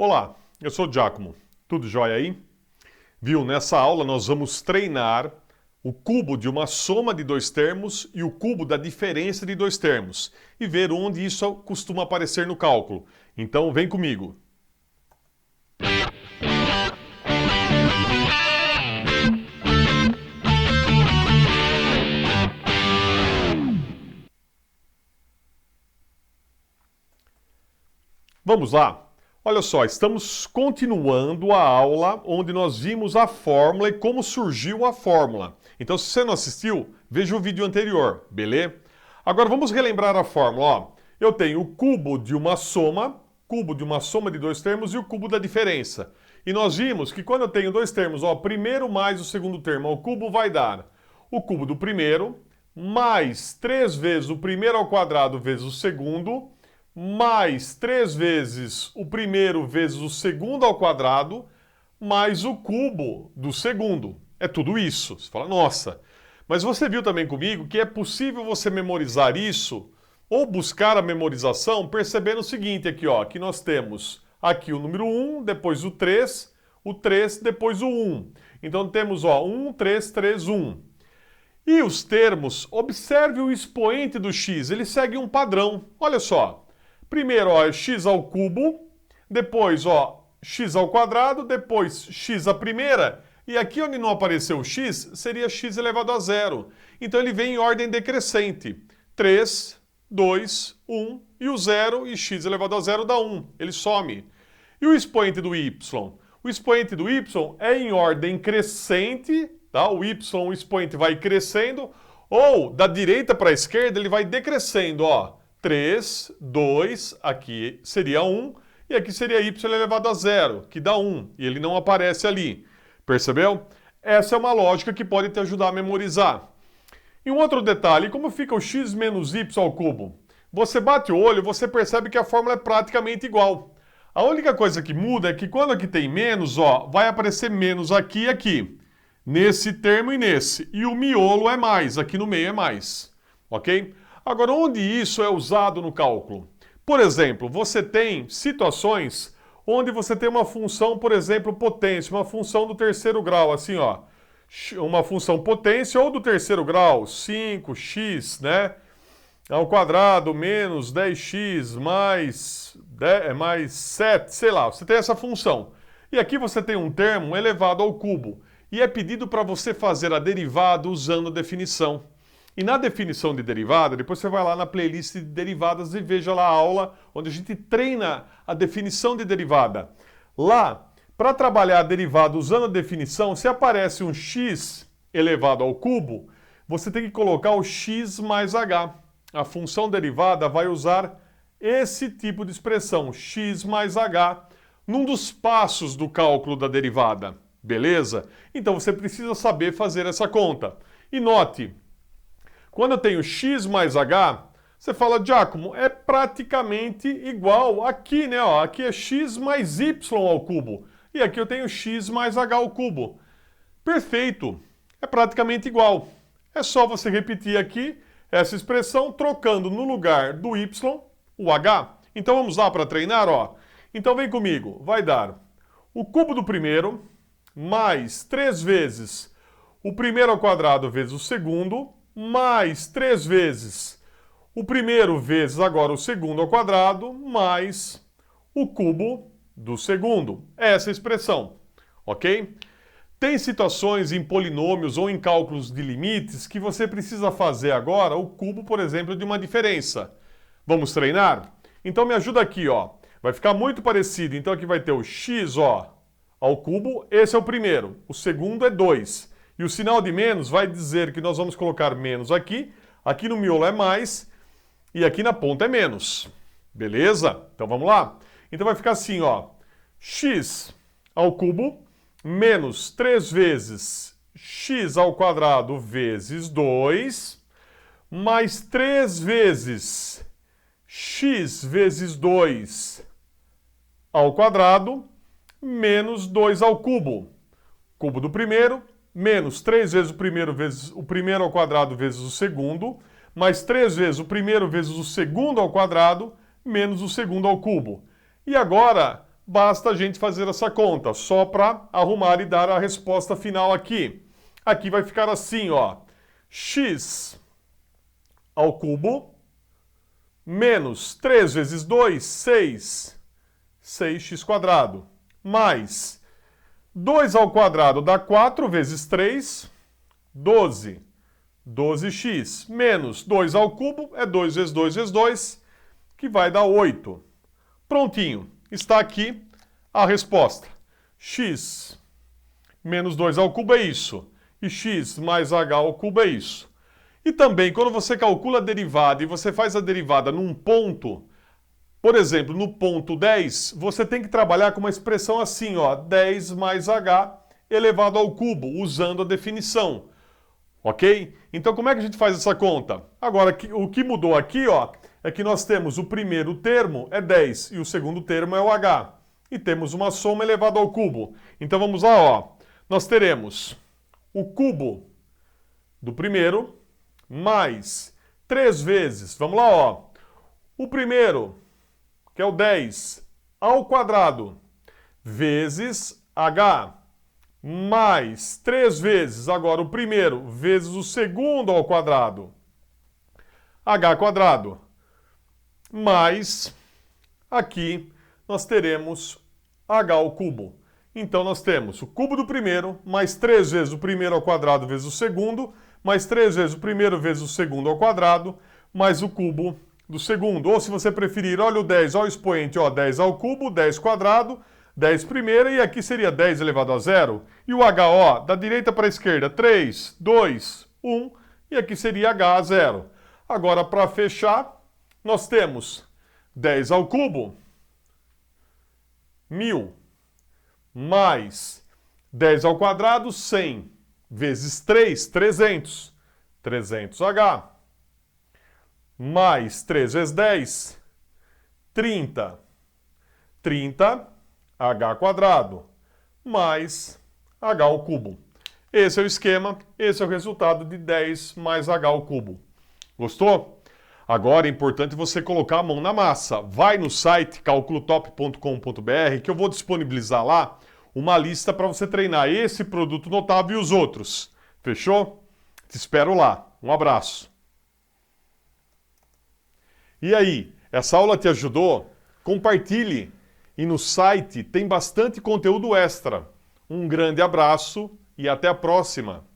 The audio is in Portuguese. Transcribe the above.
Olá, eu sou o Giacomo. Tudo jóia aí? Viu? Nessa aula nós vamos treinar o cubo de uma soma de dois termos e o cubo da diferença de dois termos e ver onde isso costuma aparecer no cálculo. Então vem comigo. Vamos lá? Olha só, estamos continuando a aula onde nós vimos a fórmula e como surgiu a fórmula. Então, se você não assistiu, veja o vídeo anterior, beleza? Agora vamos relembrar a fórmula. Ó, eu tenho o cubo de uma soma de dois termos e o cubo da diferença. E nós vimos que quando eu tenho dois termos, ó, primeiro mais o segundo termo ao cubo vai dar o cubo do primeiro mais 3 vezes o primeiro ao quadrado vezes o segundo mais 3 vezes o primeiro vezes o segundo ao quadrado, mais o cubo do segundo. É tudo isso. Você fala, nossa. Mas você viu também comigo que é possível você memorizar isso ou buscar a memorização percebendo o seguinte aqui, ó, que nós temos aqui o número 1, depois o 3, depois o 1. Então temos, ó, 1, 3, 3, 1. E os termos, observe o expoente do x, ele segue um padrão. Olha só. Primeiro, ó, x ao cubo, depois, ó, x ao quadrado, depois x à primeira, e aqui onde não apareceu o x, seria x elevado a zero. Então ele vem em ordem decrescente. 3, 2, 1, e o zero, e x elevado a zero dá 1. Ele some. E o expoente do y? O expoente do y é em ordem crescente, tá? O y, o expoente vai crescendo, ou da direita para a esquerda ele vai decrescendo, ó. 3, 2, aqui seria 1, e aqui seria y elevado a zero, que dá 1, e ele não aparece ali. Percebeu? Essa é uma lógica que pode te ajudar a memorizar. E um outro detalhe, como fica o x menos y ao cubo? Você bate o olho, você percebe que a fórmula é praticamente igual. A única coisa que muda é que quando aqui tem menos, ó, vai aparecer menos aqui e aqui. Nesse termo e nesse. E o miolo é mais, aqui no meio é mais. Ok? Agora, onde isso é usado no cálculo? Por exemplo, você tem situações onde você tem uma função, por exemplo, potência, uma função do terceiro grau, assim, ó. Uma função potência ou do terceiro grau, 5x, né? Ao quadrado menos 10x mais 7, sei lá, você tem essa função. E aqui você tem um termo elevado ao cubo. E é pedido para você fazer a derivada usando a definição. E na definição de derivada, depois você vai lá na playlist de derivadas e veja lá a aula onde a gente treina a definição de derivada. Lá, para trabalhar a derivada usando a definição, se aparece um x elevado ao cubo, você tem que colocar o x mais h. A função derivada vai usar esse tipo de expressão, x mais h, num dos passos do cálculo da derivada. Beleza? Então você precisa saber fazer essa conta. E note, quando eu tenho x mais h, você fala, Giacomo, é praticamente igual aqui, né? Ó, aqui é x mais y ao cubo. E aqui eu tenho x mais h ao cubo. Perfeito. É praticamente igual. É só você repetir aqui essa expressão, trocando no lugar do y, o h. Então vamos lá para treinar, ó. Então vem comigo. Vai dar o cubo do primeiro mais 3 vezes o primeiro ao quadrado vezes o segundo, mais 3 vezes o primeiro vezes agora o segundo ao quadrado, mais o cubo do segundo. Essa expressão, ok? Tem situações em polinômios ou em cálculos de limites que você precisa fazer agora o cubo, por exemplo, de uma diferença. Vamos treinar? Então me ajuda aqui, ó. Vai ficar muito parecido. Então aqui vai ter o x, ó, ao cubo. Esse é o primeiro. O segundo é 2. E o sinal de menos vai dizer que nós vamos colocar menos aqui. Aqui no miolo é mais. E aqui na ponta é menos. Beleza? Então vamos lá? Então vai ficar assim, ó. X ao cubo menos 3 vezes x ao quadrado vezes 2, mais 3 vezes x vezes 2 ao quadrado, menos 2 ao cubo. Cubo do primeiro, menos 3 vezes o primeiro ao quadrado vezes o segundo, mais 3 vezes o primeiro vezes o segundo ao quadrado, menos o segundo ao cubo. E agora, basta a gente fazer essa conta, só para arrumar e dar a resposta final aqui. Aqui vai ficar assim, ó, x ao cubo menos 3 vezes 2, 6, 6x quadrado, mais 2 ao quadrado dá 4 vezes 3, 12, 12x, menos 2 ao cubo é 2 vezes 2 vezes 2, que vai dar 8. Prontinho, está aqui a resposta. X menos 2 ao cubo é isso, e x mais h ao cubo é isso. E também, quando você calcula a derivada e você faz a derivada num ponto, por exemplo, no ponto 10, você tem que trabalhar com uma expressão assim, ó, 10 mais h elevado ao cubo, usando a definição. Ok? Então, como é que a gente faz essa conta? Agora, o que mudou aqui, ó, é que nós temos o primeiro termo é 10 e o segundo termo é o h. E temos uma soma elevada ao cubo. Então, vamos lá, ó. Nós teremos o cubo do primeiro mais 3 vezes, vamos lá, ó, o primeiro, que é o 10, ao quadrado, vezes h, mais 3 vezes, agora o primeiro, vezes o segundo ao quadrado, h quadrado, mais, aqui, nós teremos h ao cubo. Então, nós temos o cubo do primeiro, mais 3 vezes o primeiro ao quadrado vezes o segundo, mais 3 vezes o primeiro vezes o segundo ao quadrado, mais o cubo do segundo. Ou, se você preferir, olha o 10, olha o expoente, ó, 10 ao cubo, 10 quadrado, 10 primeira, e aqui seria 10 elevado a zero. E o h, ó, da direita para a esquerda, 3, 2, 1, e aqui seria h a zero. Agora, para fechar, nós temos 10 ao cubo, 1000, mais 10 ao quadrado, 100, vezes 3, 300, 300h, mais 3 vezes 10, 30, 30h quadrado, mais h ao cubo. Esse é o esquema, esse é o resultado de 10 mais h ao cubo. Gostou? Agora é importante você colocar a mão na massa. Vai no site calculotop.com.br que eu vou disponibilizar lá uma lista para você treinar esse produto notável e os outros. Fechou? Te espero lá. Um abraço. E aí, essa aula te ajudou? Compartilhe. E no site tem bastante conteúdo extra. Um grande abraço e até a próxima.